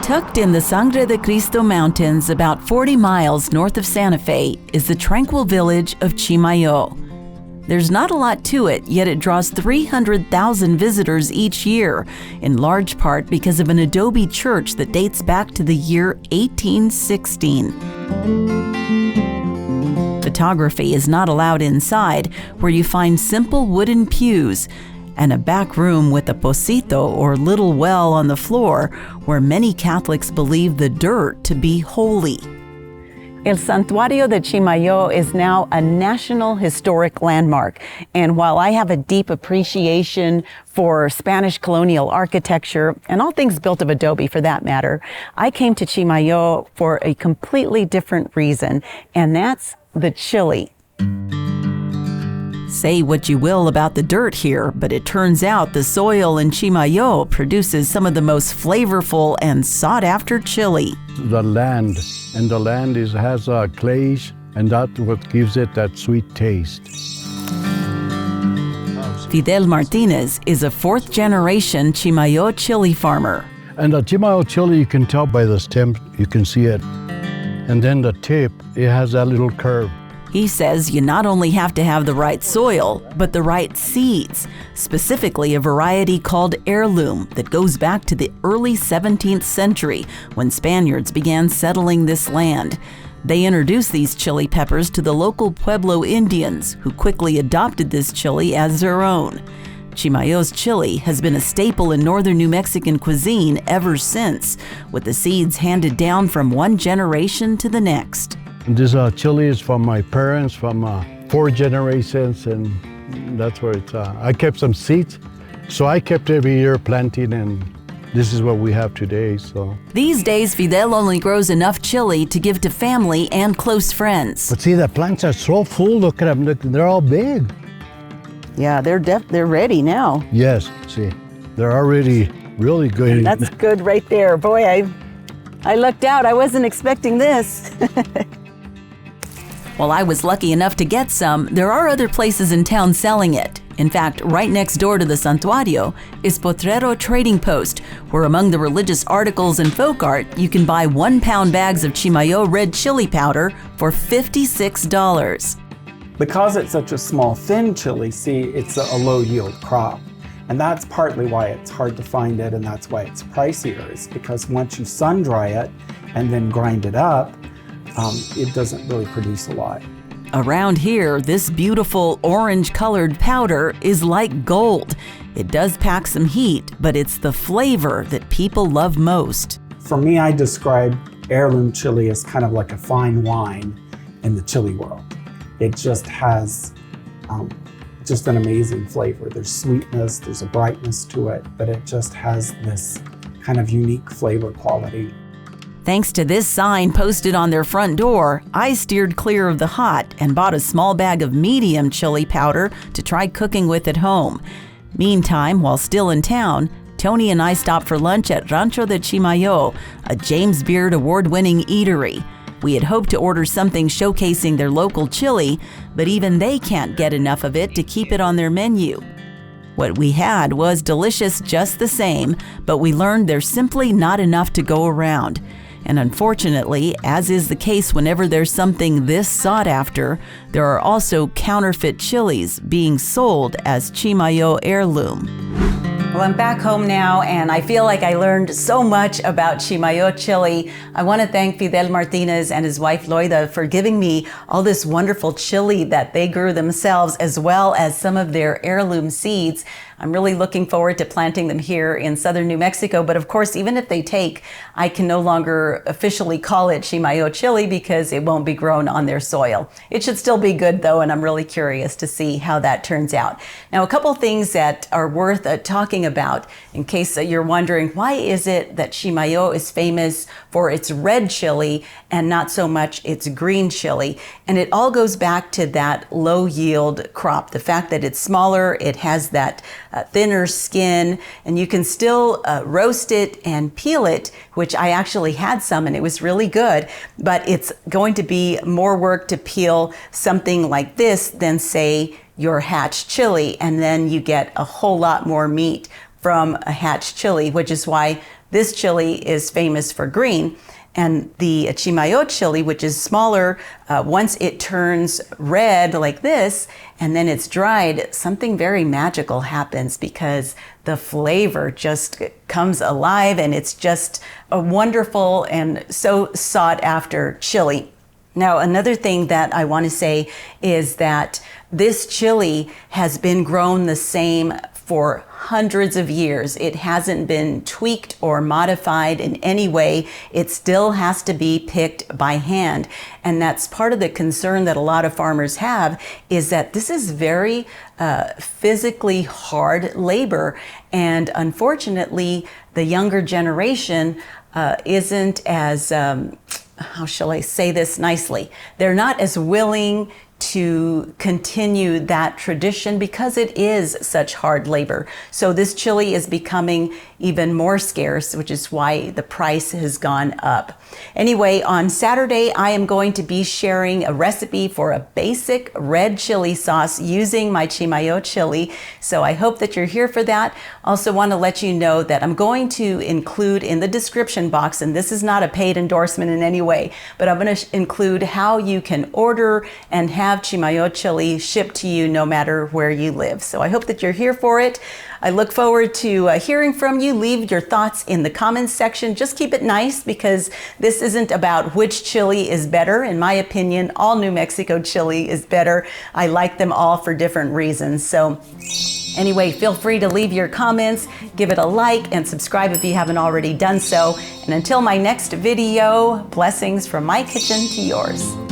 Tucked in the Sangre de Cristo Mountains, about 40 miles north of Santa Fe, is the tranquil village of Chimayó. There's not a lot to it, yet it draws 300,000 visitors each year, in large part because of an adobe church that dates back to the year 1816. Photography is not allowed inside, where you find simple wooden pews and a back room with a pocito, or little well, on the floor, where many Catholics believe the dirt to be holy. El Santuario de Chimayó is now a National Historic Landmark, and while I have a deep appreciation for Spanish colonial architecture, and all things built of adobe for that matter, I came to Chimayó for a completely different reason, and that's the chili. Say what you will about the dirt here, but it turns out the soil in Chimayó produces some of the most flavorful and sought-after chili. The land has clays, and that's what gives it that sweet taste. Fidel Martinez is a fourth-generation Chimayó chili farmer. And the Chimayó chili, you can tell by the stem, you can see it. And then the tip, it has that little curve. He says you not only have to have the right soil, but the right seeds, specifically a variety called Heirloom that goes back to the early 17th century when Spaniards began settling this land. They introduced these chili peppers to the local Pueblo Indians, who quickly adopted this chili as their own. Chimayó's chili has been a staple in northern New Mexican cuisine ever since, with the seeds handed down from one generation to the next. This chili is from my parents, from 4 generations, and that's where it's. I kept some seeds, so I kept every year planting, and this is what we have today. So these days, Fidel only grows enough chili to give to family and close friends. But see, the plants are so full. Look at them; they're all big. Yeah, they're ready now. Yes, see, they're already really good. And that's good right there, boy. I lucked out. I wasn't expecting this. While I was lucky enough to get some, there are other places in town selling it. In fact, right next door to the Santuario is Potrero Trading Post, where among the religious articles and folk art, you can buy 1-pound bags of Chimayó red chili powder for $56. Because it's such a small, thin chili, see, it's a low-yield crop. And that's partly why it's hard to find it, and that's why it's pricier, is because once you sun-dry it and then grind it up, it doesn't really produce a lot. Around here, this beautiful orange-colored powder is like gold. It does pack some heat, but it's the flavor that people love most. For me, I describe heirloom chili as kind of like a fine wine in the chili world. It just has just an amazing flavor. There's sweetness, there's a brightness to it, but it just has this kind of unique flavor quality. Thanks to this sign posted on their front door, I steered clear of the hot and bought a small bag of medium chili powder to try cooking with at home. Meantime, while still in town, Tony and I stopped for lunch at Rancho de Chimayó, a James Beard award-winning eatery. We had hoped to order something showcasing their local chili, but even they can't get enough of it to keep it on their menu. What we had was delicious just the same, but we learned there's simply not enough to go around. And unfortunately, as is the case whenever there's something this sought after, there are also counterfeit chilies being sold as Chimayó Heirloom. Well, I'm back home now, and I feel like I learned so much about Chimayó chili. I want to thank Fidel Martinez and his wife Loida for giving me all this wonderful chili that they grew themselves, as well as some of their heirloom seeds. I'm really looking forward to planting them here in southern New Mexico, but of course, even if they take, I can no longer officially call it Chimayó chili because it won't be grown on their soil. It should still be good though, and I'm really curious to see how that turns out. Now, a couple things that are worth talking about in case you're wondering, why is it that Chimayó is famous for its red chili and not so much its green chili? And it all goes back to that low yield crop, the fact that it's smaller, it has that thinner skin, and you can still roast it and peel it, which I actually had some and it was really good, but it's going to be more work to peel something like this than say your hatch chili, and then you get a whole lot more meat from a hatch chili, which is why this chili is famous for green. And the Chimayó chili, which is smaller, once it turns red like this and then it's dried, something very magical happens because the flavor just comes alive, and it's just a wonderful and so sought after chili. Now, another thing that I want to say is that this chili has been grown the same for hundreds of years. It hasn't been tweaked or modified in any way. It still has to be picked by hand. And that's part of the concern that a lot of farmers have, is that this is very physically hard labor. And unfortunately, the younger generation isn't as, how shall I say this nicely? They're not as willing to continue that tradition because it is such hard labor. So this chili is becoming even more scarce, which is why the price has gone up. Anyway, on Saturday, I am going to be sharing a recipe for a basic red chili sauce using my Chimayó chili. So I hope that you're here for that. Also want to let you know that I'm going to include in the description box, and this is not a paid endorsement in any way, but I'm going to include how you can order and have Chimayó chili shipped to you no matter where you live. So I hope that you're here for it. I look forward to hearing from you. Leave your thoughts in the comments section. Just keep it nice, because this isn't about which chili is better. In my opinion, all New Mexico chili is better. I like them all for different reasons. So anyway, feel free to leave your comments, give it a like, and subscribe if you haven't already done so. And until my next video, blessings from my kitchen to yours.